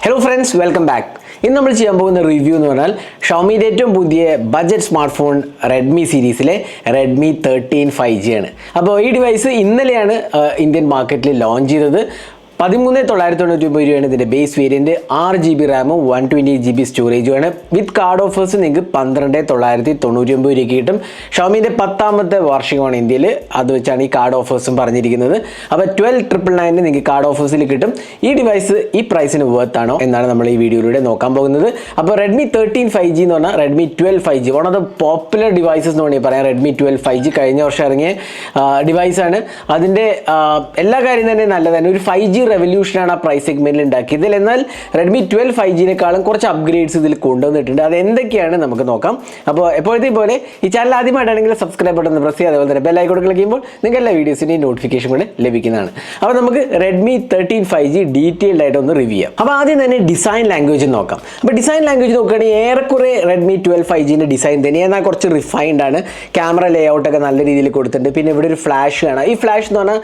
Hello friends, welcome back. ഇന്ന് നമ്മൾ ചെയ്യാൻ പോകുന്ന റിവ്യൂ എന്ന് പറഞ്ഞാൽ ഷോമിയുടെ ഏറ്റവും പുതിയ ബഡ്ജറ്റ് സ്മാർട്ട് ഫോൺ റെഡ്മി സീരീസിലെ റെഡ്മി 13 5G ആണ്. അപ്പോൾ ഈ ഡിവൈസ് ഇന്നലെയാണ് ഇന്ത്യൻ മാർക്കറ്റിൽ ലോഞ്ച് ചെയ്തത്. 13,999 രൂപയാണ് ഇതിൻ്റെ ബേസ് വേരിയൻറ്റ്. 6GB റാമും 128GB സ്റ്റോറേജുമാണ്. വിത്ത് കാർഡ് ഓഫേഴ്സ് നിങ്ങൾക്ക് 12,999 രൂപയ്ക്ക് കിട്ടും. ഷോമിൻ്റെ 10ാമത്തെ വാർഷികമാണ് ഇന്ത്യയിൽ, അത് വെച്ചാണ് ഈ കാർഡ് ഓഫേഴ്സും പറഞ്ഞിരിക്കുന്നത്. അപ്പോൾ 12,999 നിങ്ങൾക്ക് കാർഡ് ഓഫേഴ്സിൽ കിട്ടും. ഈ ഡിവൈസ് ഈ പ്രൈസിന് വർത്ത് ആണോ എന്നാണ് നമ്മൾ ഈ വീഡിയോയിലൂടെ നോക്കാൻ പോകുന്നത്. അപ്പോൾ റെഡ്മി 13 5G എന്ന് പറഞ്ഞാൽ Redmi 12 5G one of the popular devices എന്ന് വേണമെങ്കിൽ പറയാം. റെഡ്മി 12 5G കഴിഞ്ഞ വർഷം ഇറങ്ങിയ ഡിവൈസാണ്. അതിൻ്റെ എല്ലാ കാര്യം തന്നെ നല്ലതാണ്. ഒരു 5G റെവല്യൂഷനാണ് ആ പ്രൈസ് സെഗ്മെന്റിൽ ഉണ്ടാക്കിയത്. എന്നാൽ റെഡ്മി 12 5Gനേക്കാളും കുറച്ച് അപ്ഗ്രേഡ്സ് ഇതിൽ കൊണ്ടുവന്നിട്ടുണ്ട്. അത് എന്തൊക്കെയാണ് നമുക്ക് നോക്കാം. അപ്പോൾ എപ്പോഴത്തെ പോലെ ഈ ചാനൽ ആദ്യമായിട്ടാണെങ്കിൽ സബ്സ്ക്രൈബ് ബട്ടൺ പ്രസ് ചെയ്യുക, അതേപോലെ തന്നെ ബെൽ ഐക്കൺ ക്ലിക്ക് ചെയ്യുമ്പോൾ നിങ്ങൾക്ക് എല്ലാ വീഡിയോസിൻ്റെയും നോട്ടിഫിക്കേഷൻ കൂടെ ലഭിക്കുന്നതാണ്. അപ്പോൾ നമുക്ക് റെഡ്മി 13 5G ഡീറ്റെയിൽഡ് ആയിട്ട് ഒന്ന് റിവ്യൂ ചെയ്യാം. അപ്പോൾ ആദ്യം തന്നെ ഡിസൈൻ ലാംഗ്വേജ് നോക്കാം. അപ്പോൾ ഡിസൈൻ ലാംഗ്വേജ് നോക്കുകയാണെങ്കിൽ ഏറെക്കുറെ റെഡ്മി 12 5Gൻ്റെ ഡിസൈൻ തന്നെ, എന്നാൽ കുറച്ച് റിഫൈൻഡ് ആണ്. ക്യാമറ ലേഔട്ടൊക്കെ നല്ല രീതിയിൽ കൊടുത്തിട്ടുണ്ട്. പിന്നെ ഇവിടെ ഒരു ഫ്ലാഷ് ആണ്. ഈ ഫ്ലാഷ് എന്ന് പറഞ്ഞാൽ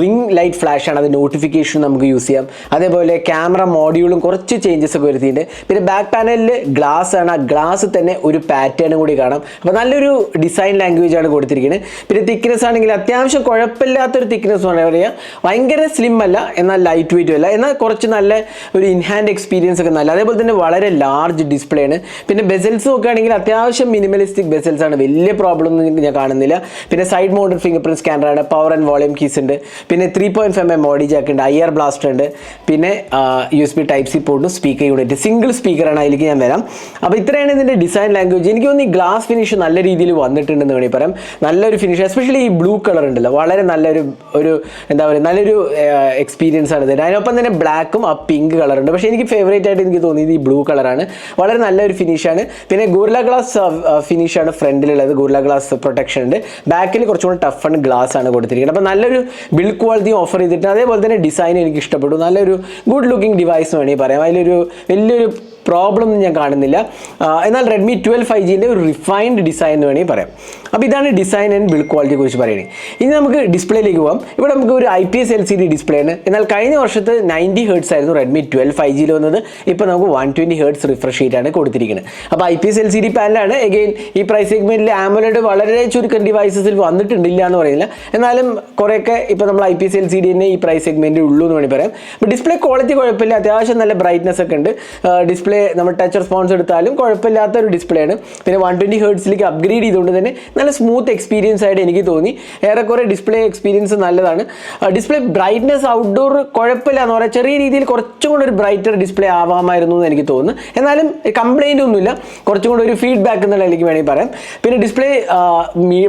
റിംഗ് ലൈറ്റ് ഫ്ലാഷ് ആണ്. അത് നോട്ടിഫിക്കേഷൻ നമുക്ക് യൂസ് ചെയ്യാം. അതേപോലെ ക്യാമറ മോഡ്യൂളും കുറച്ച് ചേഞ്ചസ് ഒക്കെ വരുത്തിയിട്ടുണ്ട്. പിന്നെ ബാക്ക് പാനലിൽ ഗ്ലാസ് ആണ്. ആ ഗ്ലാസ് തന്നെ ഒരു പാറ്റേൺ കൂടി കാണാം. അപ്പോൾ നല്ലൊരു ഡിസൈൻ ലാംഗ്വേജ് ആണ് കൊടുത്തിരിക്കുന്നത്. പിന്നെ തിക്നെസ് ആണെങ്കിൽ അത്യാവശ്യം കുഴപ്പമില്ലാത്തൊരു തിക്നെസ് എന്ന് പറയുക. ഭയങ്കര സ്ലിം അല്ല, എന്നാൽ ലൈറ്റ് വെയിറ്റും അല്ല, എന്നാൽ കുറച്ച് നല്ല ഒരു ഇൻഹാൻഡ് എക്സ്പീരിയൻസ് ഒക്കെ നല്ല. അതേപോലെ തന്നെ വളരെ ലാർജ് ഡിസ്പ്ലേ ആണ്. പിന്നെ ബെസൽസ് നോക്കുകയാണെങ്കിൽ അത്യാവശ്യം മിനിമലിസ്റ്റിക് ബെസൽസ് ആണ്. വലിയ പ്രോബ്ലം ഒന്നും ഞാൻ കാണുന്നില്ല. പിന്നെ സൈഡ് മൗണ്ടഡ് ഫിംഗർ പ്രിന്റ് സ്കാനറാണ്. പവർ ആൻഡ് വോളിയം കീസ് ഉണ്ട്. പിന്നെ 3.5mm ഓഡി ജാക്ക് ഉണ്ട്. IR ബ്ലാസ്റ്റർ ഉണ്ട്. പിന്നെ USB Type-C പോർട്ടും സ്പീക്കർ യൂണിറ്റ്, സിംഗിൾ സ്പീക്കറാണ്. അതിലേക്ക് ഞാൻ വരാം. അപ്പോൾ ഇത്രയാണ് ഇതിൻ്റെ ഡിസൈൻ ലാംഗ്വേജ്. എനിക്ക് തോന്നുന്നു ഈ ഗ്ലാസ് ഫിനിഷ് നല്ല രീതിയിൽ വന്നിട്ടുണ്ടെന്ന് വേണമെങ്കിൽ പറയാം. നല്ലൊരു ഫിനിഷ്, എസ്പെഷ്യലി ഈ ബ്ലൂ കളർ ഉണ്ടല്ലോ, വളരെ നല്ലൊരു എന്താ പറയുക, നല്ലൊരു എക്സ്പീരിയൻസ് ആണ് ഇതിന്. അതിനൊപ്പം തന്നെ ബ്ലാക്കും ആ പിങ്ക് കളറുണ്ട്. പക്ഷേ എനിക്ക് ഫേവറേറ്റ് ആയിട്ട് എനിക്ക് തോന്നിയത് ഈ ബ്ലൂ കളറാണ്. വളരെ നല്ലൊരു ഫിനിഷാണ്. പിന്നെ ഗോറില്ല ഗ്ലാസ് ഫിനിഷാണ് ഫ്രണ്ടിലുള്ളത്. ഗോറില്ല ഗ്ലാസ് പ്രൊട്ടക്ഷൻ ഉണ്ട്. ബാക്കിൽ കുറച്ചുകൂടി ടഫ് ആൻഡ് ഗ്ലാസ് ആണ് കൊടുത്തിരിക്കുന്നത്. അപ്പോൾ നല്ലൊരു ബിൽഡ് ക്വാളിറ്റി ഓഫർ ചെയ്തിട്ടുണ്ട്. അതേപോലെ തന്നെ ഡിസൈൻ എനിക്ക് ഇഷ്ടപ്പെട്ടു. നല്ലൊരു ഗുഡ് ലുക്കിംഗ് ഡിവൈസ് വേണമെങ്കിൽ പറയാം. അതിലൊരു വലിയൊരു പ്രോബ്ലം ഒന്നും ഞാൻ കാണുന്നില്ല. എന്നാൽ റെഡ്മി 12 5Gൻ്റെ ഒരു റിഫൈൻഡ് ഡിസൈൻ എന്ന് വേണമെങ്കിൽ പറയാം. അപ്പോൾ ഇതാണ് ഡിസൈൻ ആൻഡ് ബിൽഡ് ക്വാളിറ്റിയെ കുറിച്ച് പറയുന്നത്. ഇനി നമുക്ക് ഡിസ്പ്ലേയിലേക്ക് പോകാം. ഇവിടെ നമുക്ക് ഒരു IPS LCD ഡിസ്പ്ലേ ആണ്. എന്നാൽ കഴിഞ്ഞ വർഷത്ത് 90 Hz ആയിരുന്നു റെഡ്മി 12 5Gയിൽ വന്നത്. ഇപ്പോൾ നമുക്ക് 120 Hz റിഫ്രഷ് റേറ്റാണ് കൊടുത്തിരിക്കുന്നത്. അപ്പോൾ IPS LCD പാനലാണ്. എഗെയിൻ ഈ പ്രൈസ് സെഗ്മെന്റിൽ AMOLED വളരെ ചുരുക്കം ഡിവൈസസിൽ വന്നിട്ടുണ്ടില്ല എന്ന് പറയുന്നില്ല. എന്നാലും കുറേയൊക്കെ ഇപ്പോൾ നമ്മൾ IPS LCD തന്നെ ഈ പ്രൈസ് സെഗ്മെന്റിൽ ഉള്ളൂ എന്ന് വേണമെങ്കിൽ പറയാം. അപ്പോൾ ഡിസ്പ്ലേ ക്വാളിറ്റി കുഴപ്പമില്ല. അത്യാവശ്യം നല്ല ബ്രൈറ്റ്നസ് ഒക്കെ ഉണ്ട്. ഡിസ്പ്ലേ നമ്മൾ ടച്ച് റെസ്പോൺസ് എടുത്താലും കുഴപ്പമില്ലാത്തൊരു ഡിസ്പ്ലേ ആണ്. പിന്നെ 120 Hzലേക്ക് അപ്ഗ്രേഡ് ചെയ്തുകൊണ്ട് തന്നെ നല്ല സ്മൂത്ത് എക്സ്പീരിയൻസ് ആയിട്ട് എനിക്ക് തോന്നി. ഏറെക്കുറെ ഡിസ്പ്ലേ എക്സ്പീരിയൻസ് നല്ലതാണ്. ഡിസ്പ്ലേ ബ്രൈറ്റ്നസ് ഔട്ട്ഡോർ കുഴപ്പമില്ല എന്ന് പറയാം. ചെറിയ രീതിയിൽ കുറച്ചും കൂടെ ഒരു ബ്രൈറ്റർ ഡിസ്പ്ലേ ആവാമായിരുന്നു എന്ന് എനിക്ക് തോന്നുന്നു. എന്നാലും കംപ്ലൈൻ്റ് ഒന്നുമില്ല. കുറച്ചും കൂടെ ഒരു ഫീഡ്ബാക്ക് എന്നുള്ള എനിക്ക് വേണമെങ്കിൽ പറയാം. പിന്നെ ഡിസ്പ്ലേ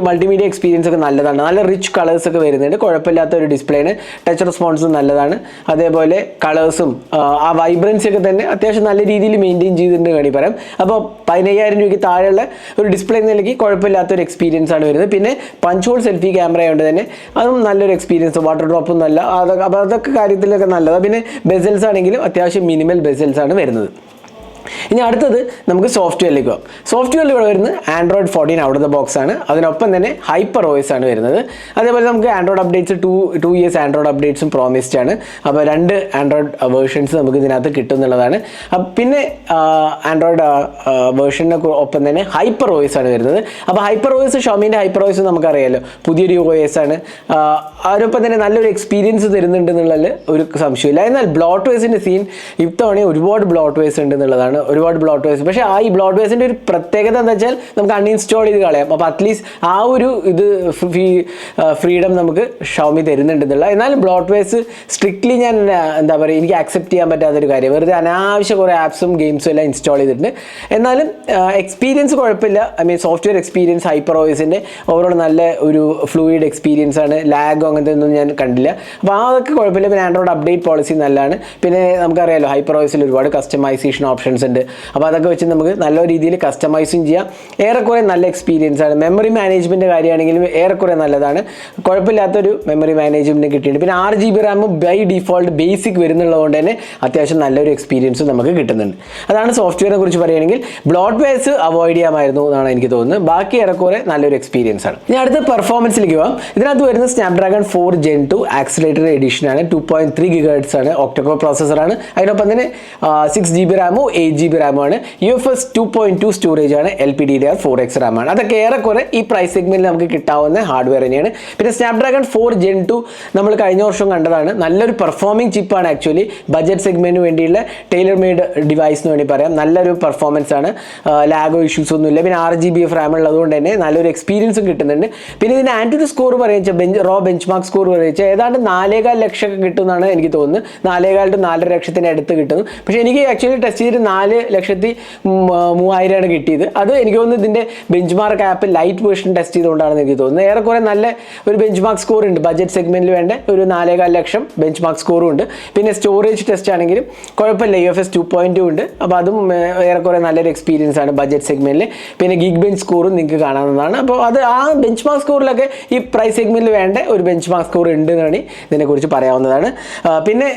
മൾട്ടിമീഡിയ എക്സ്പീരിയൻസ് ഒക്കെ നല്ലതാണ്. നല്ല റിച്ച് കളേഴ്സ് ഒക്കെ വരുന്നുണ്ട്. കുഴപ്പമില്ലാത്ത ഒരു ഡിസ്പ്ലേ ആണ്. ടച്ച് റെസ്പോൺസും നല്ലതാണ്. അതേപോലെ കളേഴ്സും ആ വൈബ്രൻസി ഒക്കെ തന്നെ അത്യാവശ്യം നല്ല രീതിയിൽ മെയിൻറ്റെയിൻ ചെയ്തിട്ടുണ്ട് വേണമെങ്കിൽ പറയാം. അപ്പോൾ 15,000 രൂപയ്ക്ക് താഴെയുള്ള ഒരു ഡിസ്പ്ലേ നിലയ്ക്ക് കുഴപ്പമില്ലാത്തൊരു എക്സ്പീരിയൻസ് ആണ് വരുന്നത്. പിന്നെ പഞ്ച് ഹോൾ സെൽഫി ക്യാമറ ആയതുകൊണ്ട് തന്നെ അതും നല്ലൊരു എക്സ്പീരിയൻസ്. വാട്ടർ ഡ്രോപ്പും നല്ല, അപ്പോൾ അതൊക്കെ കാര്യത്തിലൊക്കെ നല്ലതാണ്. പിന്നെ ബെസൽസ് ആണെങ്കിലും അത്യാവശ്യം മിനിമൽ ബെസൽസ് ആണ് വരുന്നത്. ഇനി അടുത്തത് നമുക്ക് സോഫ്റ്റ്വെയറിലേക്ക് പോകാം. സോഫ്റ്റ്വെയറിൽ ഇവിടെ വരുന്നത് Android 14 out of the box ആണ്. അതിനൊപ്പം തന്നെ HyperOS ആണ് വരുന്നത്. അതേപോലെ നമുക്ക് ആൻഡ്രോയിഡ് അപ്ഡേറ്റ്സ് 2 years ആൻഡ്രോയിഡ് അപ്ഡേറ്റ്സും പ്രോമിസ്ഡ് ആണ്. അപ്പോൾ 2 ആൻഡ്രോയിഡ് വേർഷൻസ് നമുക്ക് ഇതിനകത്ത് കിട്ടും എന്നുള്ളതാണ്. പിന്നെ ആൻഡ്രോയിഡ് വേർഷന് ഒപ്പം തന്നെ HyperOS ആണ് വരുന്നത്. അപ്പോൾ HyperOS, ഷോമിൻ്റെ HyperOS നമുക്കറിയാമല്ലോ, പുതിയൊരു OS ആണ്. അതിനൊപ്പം തന്നെ നല്ലൊരു എക്സ്പീരിയൻസ് തരുന്നുണ്ട് എന്നുള്ളതിൽ ഒരു സംശയമില്ല. എന്നാൽ ബ്ലോട്ട്വെയർസിൻ്റെ സീൻ ഇത്തവണ ഒരുപാട് ബ്ലോട്ട്വെയർസ് ഉണ്ട് എന്നുള്ളതാണ്. ഒരുപാട് ബ്ലോട്ട്വെയർസ്. പക്ഷേ ഈ ബ്ലോട്ട്വെയർസിൻ്റെ ഒരു പ്രത്യേകത എന്താ വെച്ചാൽ നമുക്ക് അൺഇൻസ്റ്റാൾ ചെയ്ത് കളയാം. അപ്പോൾ അറ്റ്ലീസ്റ്റ് ആ ഒരു ഫ്രീഡം നമുക്ക് ഷോമി തരുന്നുണ്ടെന്നുള്ള. എന്നാലും ബ്ലോട്ട്വെയർസ് സ്ട്രിക്ട്ലി ഞാൻ എന്താ പറയുക, എനിക്ക് ആക്സെപ്റ്റ് ചെയ്യാൻ പറ്റാത്തൊരു കാര്യം. വെറുതെ അനാവശ്യ കുറേ ആപ്സും ഗെയിംസും എല്ലാം ഇൻസ്റ്റാൾ ചെയ്തിട്ടുണ്ട്. എന്നാലും എക്സ്പീരിയൻസ് കുഴപ്പമില്ല. സോഫ്റ്റ്വെയർ എക്സ്പീരിയൻസ് HyperOSൻ്റെ ഓവറോൾ നല്ല ഒരു ഫ്ലൂയിഡ് എക്സ്പീരിയൻസ് ആണ്. ലാഗോ അങ്ങനത്തെ ഒന്നും ഞാൻ കണ്ടില്ല. അപ്പോൾ അതൊക്കെ കുഴപ്പമില്ല. പിന്നെ ആൻഡ്രോയിഡ് അപ്ഡേറ്റ് പോളിസി നല്ലതാണ്. പിന്നെ നമുക്കറിയാമല്ലോ HyperOSൽ ഒരുപാട് കസ്റ്റമൈസേഷൻ ഓപ്ഷൻസ് ഓപ്ഷൻസ് ഉണ്ട്. അപ്പോൾ അതൊക്കെ വെച്ച് നമുക്ക് നല്ല രീതിയിൽ കസ്റ്റമൈസിങ് ചെയ്യാം. ഏറെക്കുറെ നല്ല എക്സ്പീരിയൻസ് ആണ്. മെമ്മറി മാനേജ്മെൻറ്റ് കാര്യമാണെങ്കിലും ഏറെക്കുറെ നല്ലതാണ്. കുഴപ്പമില്ലാത്തൊരു മെമ്മറി മാനേജ്മെൻറ്റ് കിട്ടിയിട്ടുണ്ട്. പിന്നെ 6 GB RAM by default basic വരുന്നുള്ളതുകൊണ്ട് തന്നെ അത്യാവശ്യം നല്ലൊരു എക്സ്പീരിയൻസ് നമുക്ക് കിട്ടുന്നുണ്ട്. അതാണ് സോഫ്റ്റ്വെയറിനെ കുറിച്ച് പറയുകയാണെങ്കിൽ. ബ്ലോട്ട്വെയർസ് അവോയ്ഡ് ചെയ്യാമായിരുന്നു എന്നാണ് എനിക്ക് തോന്നുന്നത്. ബാക്കി ഏറെക്കുറെ നല്ലൊരു എക്സ്പീരിയൻസ് ആണ്. ഇനി അടുത്ത പെർഫോമൻസിലേക്ക് പോകാം. ഇതിനകത്ത് വരുന്നത് സ്നാപ്ഡ്രാഗൺ 4 Gen 2 ആക്സിലേറ്റഡ് എഡിഷൻ ആണ്. 2.3 GHz ആണ്. ഒക്ടോകോർ പ്രോസസ്സറാണ്. അതിനൊപ്പം തന്നെ 6 GB RAM 8 GB RAM ആണ്. UFS 2.2 സ്റ്റോറേജ് ആണ്. LPDDR4X RAM ആണ്. അതൊക്കെ ഏറെക്കുറെ ഈ പ്രൈസ് സെഗ്മെന്റിൽ നമുക്ക് കിട്ടാവുന്ന ഹാർഡ്വെയർ തന്നെയാണ്. പിന്നെ സ്നാപ്ഡ്രാഗൺ 4 Gen 2 നമ്മൾ കഴിഞ്ഞ വർഷം കണ്ടതാണ്. നല്ലൊരു പെർഫോമിംഗ് ചിപ്പാണ്. ആക്ച്വലി ബജറ്റ് സെഗ്മെന്റിന് വേണ്ടിയുള്ള ടൈലർ മെയ്ഡ് ഡിവൈസ് എന്ന് വേണ്ടി പറയാം. നല്ലൊരു പെർഫോമൻസ് ആണ്. ലാഗോ ഇഷ്യൂസ് ഒന്നുമില്ല. പിന്നെ 6 GB RAM ഉള്ളതുകൊണ്ട് തന്നെ നല്ലൊരു എക്സ്പീരിയൻസും കിട്ടുന്നുണ്ട്. പിന്നെ ഇതിന് ആൻഡ്രോയിഡ് സ്കോർ പറയുക റോ ബെഞ്ച് മാർക്ക് സ്കോർ പറയുക ഏതാണ്ട് 4.25 ലക്ഷം കിട്ടുമെന്നാണ് എനിക്ക് തോന്നുന്നത്. 4.25 to 4.5 ലക്ഷത്തിന് അടുത്ത് കിട്ടുന്നു. പക്ഷേ എനിക്ക് ആക്ച്വലി ടെസ്റ്റ് ചെയ്തിട്ട് 4,03,000 കിട്ടിയത്. അത് എനിക്ക് തോന്നുന്നു ഇതിൻ്റെ benchmark app lite version test ചെയ്തുകൊണ്ടാണെന്ന് എനിക്ക് തോന്നുന്നത്. ഏറെക്കുറെ നല്ല ഒരു ബെഞ്ച് മാർക്ക് സ്കോർ ഉണ്ട്. ബജറ്റ് സെഗ്മെന്റിൽ വേണ്ട ഒരു 4.25 ലക്ഷം ബെഞ്ച് മാർക്ക് സ്കോറും ഉണ്ട്. പിന്നെ സ്റ്റോറേജ് ടെസ്റ്റ് ആണെങ്കിലും കുഴപ്പമില്ല. UFS 2.2 ഉണ്ട്. അപ്പോൾ അതും ഏറെക്കുറെ നല്ലൊരു എക്സ്പീരിയൻസ് ആണ് ബജറ്റ് സെഗ്മെന്റിൽ. പിന്നെ ഗിഗ് ബെഞ്ച് സ്കോറും നിങ്ങൾക്ക് കാണാവുന്നതാണ്. അപ്പോൾ അത് ആ ബെഞ്ച് മാർക്ക് സ്കോറിലൊക്കെ ഈ പ്രൈസ് സെഗ്മെന്റിൽ വേണ്ട ഒരു ബെഞ്ച് മാർക്ക് സ്കോർ ഉണ്ട് എന്നാണ് ഇതിനെക്കുറിച്ച് പറയാവുന്നതാണ്. പിന്നെ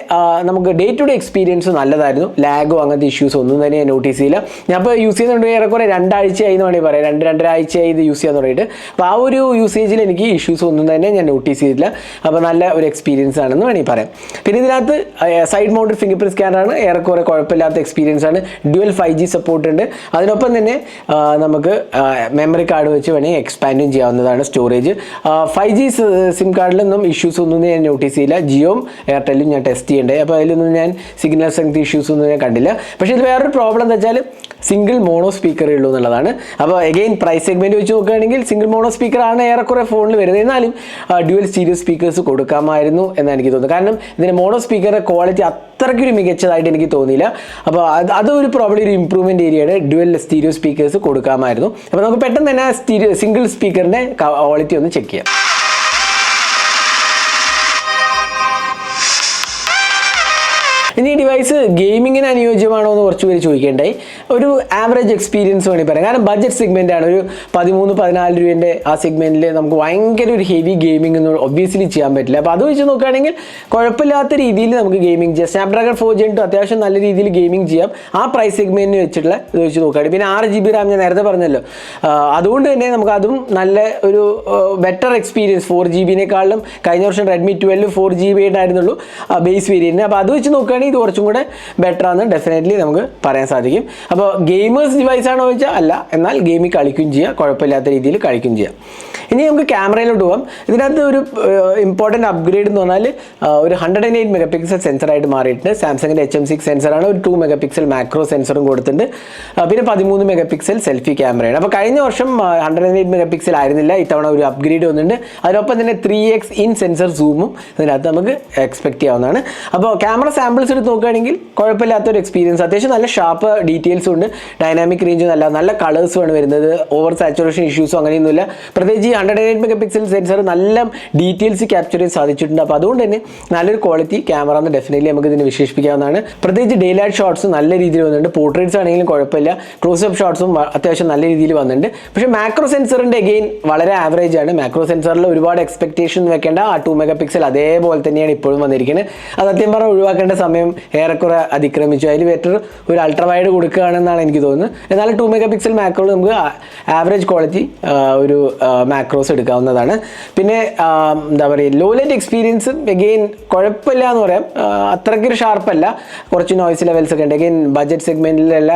നമുക്ക് ഡേ ടു ഡേ എക്സ്പീരിയൻസ് നല്ലതായിരുന്നു. ലാഗോ അങ്ങനത്തെ ഇഷ്യൂസ് ഒന്നും തന്നെ ഞാൻ നോട്ടീസ് ചെയ്യില്ല. ഞാൻ ഇപ്പോൾ യൂസ് ചെയ്യുന്നുണ്ട് ഏറെക്കുറെ 2 ആഴ്ചയായി എന്ന് വേണമെങ്കിൽ പറയാം. 2-2.5 ആഴ്ചയായി ഇത് യൂസ് ചെയ്യാൻ തുടങ്ങിയിട്ട്. അപ്പോൾ ആ ഒരു യൂസേജിൽ എനിക്ക് ഇഷ്യൂസ് ഒന്നും തന്നെ ഞാൻ നോട്ടീസ് ചെയ്തില്ല. അപ്പോൾ നല്ല ഒരു എക്സ്പീരിയൻസ് ആണെന്ന് വേണമെങ്കിൽ പറയാം. പിന്നെ ഇതിനകത്ത് സൈഡ് മൗണ്ടഡ് ഫിംഗർ പ്രിന്റ് സ്കാനറാണ്. ഏറെക്കുറെ കുഴപ്പമില്ലാത്ത എക്സ്പീരിയൻസ് ആണ്. ഡ്യുവൽ 5G സപ്പോർട്ട് ഉണ്ട്. അതിനൊപ്പം തന്നെ നമുക്ക് മെമ്മറി കാർഡ് വെച്ച് വേണമെങ്കിൽ എക്സ്പാൻഡും ചെയ്യാവുന്നതാണ് സ്റ്റോറേജ്. 5G സിം കാർഡിലൊന്നും ഇഷ്യൂസ് ഒന്നും ഞാൻ നോട്ടീസ് ചെയ്യില്ല. ജിയോയും എയർടെല്ലും ഞാൻ ടെസ്റ്റ് ചെയ്യണ്ടേ. അപ്പോൾ അതിലൊന്നും ഞാൻ സിഗ്നൽ സ്ട്രെങ്ത് ഇഷ്യൂസ് ഒന്നും ഞാൻ കണ്ടില്ല. പക്ഷേ ഇത് വേറൊരു പ്രോബ്ലം എന്താ വെച്ചാൽ സിംഗിൾ മോണോ സ്പീക്കറേ ഉള്ളൂ എന്നുള്ളതാണ്. അപ്പോൾ അഗെയിൻ പ്രൈസ് സെഗ്മെന്റ് വെച്ച് നോക്കുകയാണെങ്കിൽ സിംഗിൾ മോണോ സ്പീക്കറാണ് ഏറെക്കുറെ ഫോണിൽ വരുന്നത്. എന്നാലും ഡ്യുവൽ സ്റ്റീരിയോ സ്പീക്കേഴ്സ് കൊടുക്കാമായിരുന്നു എന്നാണ് എനിക്ക് തോന്നുന്നത്. കാരണം ഇതിന് മോണോ സ്പീക്കറുടെ ക്വാളിറ്റി അത്രയ്ക്കൊരു മികച്ചതായിട്ട് എനിക്ക് തോന്നിയില്ല. അപ്പോൾ അതൊരു പ്രോബ്ലം ഒരു ഇംപ്രൂവ്മെന്റ് ഏരിയയാണ്. ഡ്യുവൽ സ്റ്റീരിയോ സ്പീക്കേഴ്സ് കൊടുക്കാമായിരുന്നു. അപ്പോൾ നമുക്ക് പെട്ടെന്ന് തന്നെ സിംഗിൾ സ്പീക്കറിന്റെ ക്വാളിറ്റി ഒന്ന് ചെക്ക് ചെയ്യാം. ഇനി ഈ ഡിവൈസ് ഗെയിമിങ്ങിന് അനുയോജ്യമാണോ എന്ന് കുറച്ച് പേര് ചോദിക്കേണ്ടായി. ഒരു ആവറേജ് എക്സ്പീരിയൻസ് വേണമെങ്കിൽ പറയാം. കാരണം ബഡ്ജറ്റ് സെഗ്മെന്റ് ആണ്. ഒരു 13-14 രൂപേൻ്റെ ആ സെഗ്മെന്റിൽ നമുക്ക് ഭയങ്കര ഒരു ഹെവി ഗെയിമിംഗ് ഒന്നും ഒബ്വിയസ്ലി ചെയ്യാൻ പറ്റില്ല. അപ്പോൾ അത് വെച്ച് നോക്കുകയാണെങ്കിൽ കുഴപ്പമില്ലാത്ത രീതിയിൽ നമുക്ക് ഗെയിമിംഗ് ചെയ്യാം. സ്നാപ്ഡ്രാഗൺ 4 Gen 2 അത്യാവശ്യം നല്ല രീതിയിൽ ഗെയിമിംഗ് ചെയ്യാം ആ പ്രൈസ് സെഗ്മെന്റിന് വെച്ചിട്ടുള്ള ഇത് വെച്ച് നോക്കുകയാണെങ്കിൽ. പിന്നെ 6 GB RAM ഞാൻ നേരത്തെ പറഞ്ഞല്ലോ. അതുകൊണ്ട് തന്നെ നമുക്ക് അതും നല്ല ഒരു ബെറ്റർ എക്സ്പീരിയൻസ് 4 GB-നേക്കാളും കഴിഞ്ഞ വർഷം Redmi 12 4 GB ആയിരുന്നുള്ളൂ ബേസ് വേരിയൻറ്റ്. അപ്പോൾ അത് വെച്ച് നോക്കുകയാണെങ്കിൽ ഇത് കുറച്ചും കൂടെ ബെറ്റർ ആണ് ഡെഫിനറ്റ്ലി നമുക്ക് പറയാൻ സാധിക്കും. അപ്പോൾ ഗെയിമേഴ്സ് ഡിവൈസ് ആണോ ചോദിച്ചാൽ അല്ല. എന്നാൽ ഗെയിമിൽ കളിക്കുകയും ചെയ്യാം. കുഴപ്പമില്ലാത്ത രീതിയിൽ കളിക്കുകയും ചെയ്യാം. ഇനി നമുക്ക് ക്യാമറയിലോട്ട് പോകാം. ഇതിനകത്ത് ഒരു ഇമ്പോർട്ടൻറ്റ് അപ്ഗ്രേഡ് എന്ന് പറഞ്ഞാൽ ഒരു 108 MP സെൻസറായിട്ട് മാറിയിട്ടുണ്ട്. സാംസങ്ങിൻ്റെ HM6 സെൻസറാണ്. ഒരു 2 MP മാക്രോ സെൻസറും കൊടുത്തിട്ടുണ്ട്. പിന്നെ 13 MP സെൽഫി ക്യാമറയാണ്. അപ്പോൾ കഴിഞ്ഞ വർഷം 108 MP ആയിരുന്നില്ല. ഇത്തവണ ഒരു അപ്ഗ്രേഡ് വന്നിട്ടുണ്ട്. അതിനൊപ്പം തന്നെ 3x ഇൻ സെൻസർ സൂമും ഇതിനകത്ത് നമുക്ക് എക്സ്പെക്ട് ചെയ്യാവുന്നതാണ്. അപ്പോൾ ക്യാമറ സാമ്പിൾസ് എടുത്ത് നോക്കുകയാണെങ്കിൽ കുഴപ്പമില്ലാത്തൊരു എക്സ്പീരിയൻസ്. അത്യാവശ്യം നല്ല ഷാർപ്പ് ഡീറ്റെയിൽസും ഉണ്ട്. ഡൈനാമിക് റേഞ്ച് നല്ല കളേഴ്സുമാണ് വരുന്നത്. ഓവർ സാച്ചുറേഷൻ ഇഷ്യൂസും അങ്ങനെയൊന്നുമില്ല. പ്രത്യേകിച്ച് 108 MP സെൻസർ നല്ല ഡീറ്റെയിൽസ് ക്യാപ്ചർ ചെയ്യാൻ സാധിച്ചിട്ടുണ്ട്. അപ്പോൾ അതുകൊണ്ട് തന്നെ നല്ലൊരു ക്വാളിറ്റി ക്യാമറ എന്ന് ഡെഫിനറ്റ്ലി നമുക്ക് ഇതിന് വിശേഷിപ്പിക്കാവുന്നതാണ്. പ്രത്യേകിച്ച് ഡേ ലൈറ്റ് ഷോട്ട്സ് നല്ല രീതിയിൽ വന്നിട്ടുണ്ട്. പോർട്രേറ്റ്സ് ആണെങ്കിലും കുഴപ്പമില്ല. ക്ലോസപ്പ് ഷോട്ട്സും അത്യാവശ്യം നല്ല രീതിയിൽ വന്നിട്ടുണ്ട്. പക്ഷേ മാക്രോ സെൻസറിൻ്റെ അഗെയിൻ വളരെ ആവറേജ് ആണ്. മാക്രോ സെൻസറിൽ ഒരുപാട് എക്സ്പെക്ടേഷൻ വെക്കേണ്ട. ആ 2 MP അതേപോലെ തന്നെയാണ് ഇപ്പോഴും വന്നിരിക്കുന്നത്. അത് സത്യം പറഞ്ഞാൽ ഒഴിവാക്കേണ്ട സമയം ഏറെക്കുറെ അതിക്രമിച്ചു. അതിൽ ബെറ്റർ ഒരു അൾട്രാവൈഡ് കൊടുക്കുകയാണെന്നാണ് എനിക്ക് തോന്നുന്നത്. എന്നാൽ 2 MP മാക്രോയിൽ നമുക്ക് ആവറേജ് ക്വാളിറ്റി ഒരു മാക്രോസ് എടുക്കാവുന്നതാണ്. പിന്നെ എന്താ പറയുക, ലോ ലൈറ്റ് എക്സ്പീരിയൻസ് അഗെയിൻ കുഴപ്പമില്ല എന്ന് പറയാം. അത്രയ്ക്കൊരു ഷാർപ്പല്ല. കുറച്ച് നോയ്സ് ലെവൽസ് ഒക്കെ ഉണ്ട്. അഗെയിൻ ബഡ്ജറ്റ് സെഗ്മെന്റിലുള്ള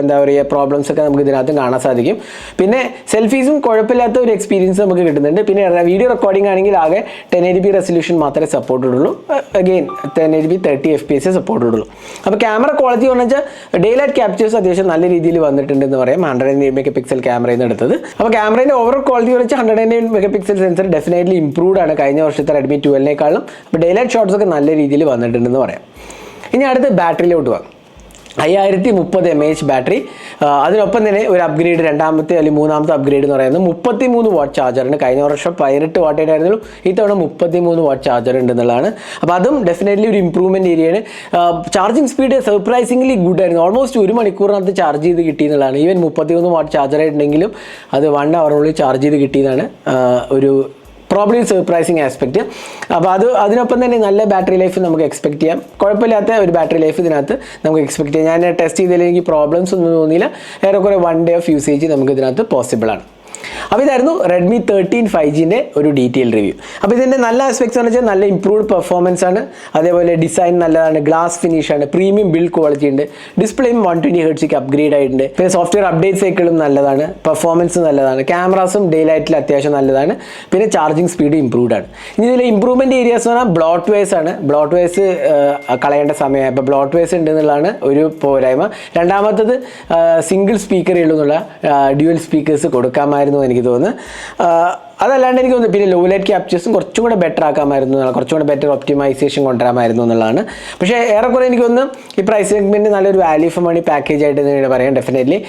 എന്താ പറയുക പ്രോബ്ലംസ് ഒക്കെ നമുക്ക് ഇതിനകത്ത് കാണാൻ സാധിക്കും. പിന്നെ സെൽഫീസും കുഴപ്പമില്ലാത്ത ഒരു എക്സ്പീരിയൻസ് നമുക്ക് കിട്ടുന്നുണ്ട്. പിന്നെ വീഡിയോ റെക്കോർഡിംഗ് ആണെങ്കിൽ ആകെ 1080p റെസൊല്യൂഷൻ മാത്രമേ സപ്പോർട്ടുള്ളൂ. Again 1080p 30 FPS സപ്പോർട്ടുള്ളൂ. അപ്പോൾ ക്യാമറ ക്വാളിറ്റി എന്ന് വെച്ചാൽ ഡേ ലൈറ്റ് ക്യാപ്ചേഴ്സ് അത്യാവശ്യം നല്ല രീതിയിൽ വന്നിട്ടുണ്ടെന്ന് പറയാം. 108 MP ക്യാമറയിൽ നിന്ന് എടുത്തത്. അപ്പോൾ ക്യാമറേൻ്റെ ഓവറോൾ ക്വാളിറ്റി എന്ന് വെച്ചാൽ 108 MP സെൻസർ ഡെഫിനറ്റ്ലി ഇംപ്രൂവ്ഡ് ആണ് കഴിഞ്ഞ വർഷത്തെ Redmi 12-നേക്കാളും. അപ്പോൾ ഡേ ലൈറ്റ് ഷോട്ട്സ് ഒക്കെ നല്ല രീതിയിൽ വന്നിട്ടുണ്ടെന്ന് പറയാം. ഇനി അടുത്ത് ബാറ്ററിയിലോട്ട് പോകാം. 5030 mAh ബാറ്ററി. അതിനൊപ്പം തന്നെ ഒരു അപ്ഗ്രേഡ്, രണ്ടാമത്തെ അല്ലെങ്കിൽ മൂന്നാമത്തെ അപ്ഗ്രേഡ് എന്ന് പറയുന്നത് 33 വാട്ട് ചാർജറിന്. കഴിഞ്ഞ വർഷം 18 വാട്ട് ആയിരുന്നുള്ളൂ, ഇത്തവണ 33 വാട്ട് ചാർജർ ഉണ്ടെന്നുള്ളതാണ്. അപ്പോൾ അതും ഡെഫിനറ്റ്ലി ഒരു ഇമ്പ്രൂവ്മെൻറ്റ് ഏരിയയാണ്. ചാർജിങ് സ്പീഡ് സർപ്രൈസിംഗ്ലി ഗുഡ് ആയിരുന്നു. ഓൾമോസ്റ്റ് 1 മണിക്കൂറിനകത്ത് ചാർജ് ചെയ്ത് കിട്ടിയെന്നുള്ളതാണ്. ഈവൻ 33 വാട്ട് ചാർജറായിട്ടുണ്ടെങ്കിലും അത് 1 അവറിനുള്ളിൽ ചാർജ് ചെയ്ത് കിട്ടിയതാണ് ഒരു പ്രോബ്ലി സർപ്രൈസിങ് ആസ്പെക്റ്റ്. അപ്പോൾ അതിനൊപ്പം തന്നെ നല്ല ബാറ്ററി ലൈഫ് നമുക്ക് എക്സ്പെക്ട് ചെയ്യാം. കുഴപ്പമില്ലാത്ത ഒരു ബാറ്ററി ലൈഫ് ഇതിനകത്ത് നമുക്ക് എക്സ്പെക്ട് ചെയ്യാം. ഞാൻ ടെസ്റ്റ് ചെയ്തതിൽ എനിക്ക് പ്രോബ്ലംസ് ഒന്നും തോന്നിയില്ല. ഏറെക്കുറെ 1 ഡേ ഓഫ് യൂസേജ് നമുക്ക് ഇതിനകത്ത് പോസിബിളാണ്. അപ്പോൾ ഇതായിരുന്നു റെഡ്മി 13 5Gൻ്റെ ഒരു ഡീറ്റെയിൽ റിവ്യൂ. അപ്പോൾ ഇതിൻ്റെ നല്ല ആസ്പെക്ട്സ് എന്ന് വെച്ചാൽ നല്ല ഇംപ്രൂവ്ഡ് പെർഫോമൻസ് ആണ്, അതേപോലെ ഡിസൈൻ നല്ലതാണ്, ഗ്ലാസ് ഫിനിഷ് ആണ്, പ്രീമിയം ബിൽഡ് ക്വാളിറ്റി ഉണ്ട്, ഡിസ്പ്ലേയും 120 ഹെർട്സിക്ക് അപ്ഗ്രേഡ് ആയിട്ടുണ്ട്, പിന്നെ സോഫ്റ്റ്വെയർ അപ്ഡേറ്റ് സൈക്കിളും നല്ലതാണ്, പെർഫോമൻസ് നല്ലതാണ്, ക്യാമറാസും ഡേ ലൈറ്റിൽ അത്യാവശ്യം നല്ലതാണ്, പിന്നെ ചാർജിങ് സ്പീഡ് ഇംപ്രൂവ്ഡ് ആണ്. ഇനി ഇതിലെ ഇംപ്രൂവ്മെൻറ്റ് ഏരിയാസ് എന്ന് പറഞ്ഞാൽ ബ്ലോട്ട് വേസ് ആണ്. ബ്ലോട്ട് വേസ് കളയേണ്ട സമയമായി. ഇപ്പോൾ ബ്ലോട്ട് വേസ് ഉണ്ട് എന്നുള്ളതാണ് ഒരു പോരായ്മ. രണ്ടാമത്തത് സിംഗിൾ സ്പീക്കറേ ഉള്ളൂ എന്നുള്ള ഡ്യുവൽ സ്പീക്കേഴ്സ് കൊടുക്കാമായിരുന്നു എനിക്ക് തോന്നുന്നു. അതല്ലാണ്ട് എനിക്ക് തോന്നുന്നു പിന്നെ ലോ ലൈറ്റ് ക്യാപ്ചേഴ്സും കുറച്ചും കൂടെ ബെറ്റർ ആക്കാമായിരുന്നു, കുറച്ചും കൂടെ ബെറ്റർ ഒപ്റ്റിമൈസേഷൻ കൊണ്ടുവരാമായിരുന്നു എന്നുള്ളതാണ്. പക്ഷേ ഏറെക്കുറെ എനിക്ക് തോന്നുന്നു ഈ പ്രൈസ് സെഗ്മെൻറ്റ് നല്ലൊരു വാല്യൂ ഫോർ മണി പാക്കേജ് ആയിട്ട് തന്നെ പറയാം. ഡെഫിനറ്റ്ലി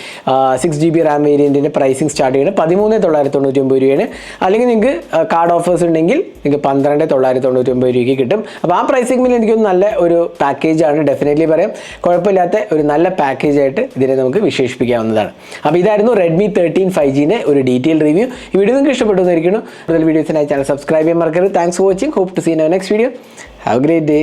6GB റാം വേരിയൻറ്റിൻ്റെ പ്രൈസിങ് സ്റ്റാർട്ട് ചെയ്യുന്നത് 13,999 രൂപയാണ്. അല്ലെങ്കിൽ നിങ്ങൾക്ക് കാർഡ് ഓഫേഴ്സ് ഉണ്ടെങ്കിൽ നിങ്ങൾക്ക് 12,999 രൂപയ്ക്ക് കിട്ടും. അപ്പോൾ ആ പ്രൈസ് സെഗ്മെൻറ്റിൽ എനിക്കൊന്ന് നല്ല ഒരു പാക്കേജാണ്, ഡെഫിനറ്റ്ലി പറയാം. കുഴപ്പമില്ലാത്ത ഒരു നല്ല പാക്കേജായിട്ട് ഇതിനെ നമുക്ക് വിശേഷിപ്പിക്കാവുന്നതാണ്. അപ്പോൾ ഇതായിരുന്നു റെഡ്മി 13 5Gൻ്റെ ഒരു ഡീറ്റെയിൽ റിവ്യൂ. ഈ വീഡിയോ നിങ്ങൾക്ക് ഇഷ്ടപ്പെട്ടു കൂടുതൽ വീഡിയോസിനായി ചാനൽ സബ്സ്ക്രൈബ് ചെയ്യാൻ മറക്കരുത്. Thanks for watching. Hope to see in our next video. Have a great day.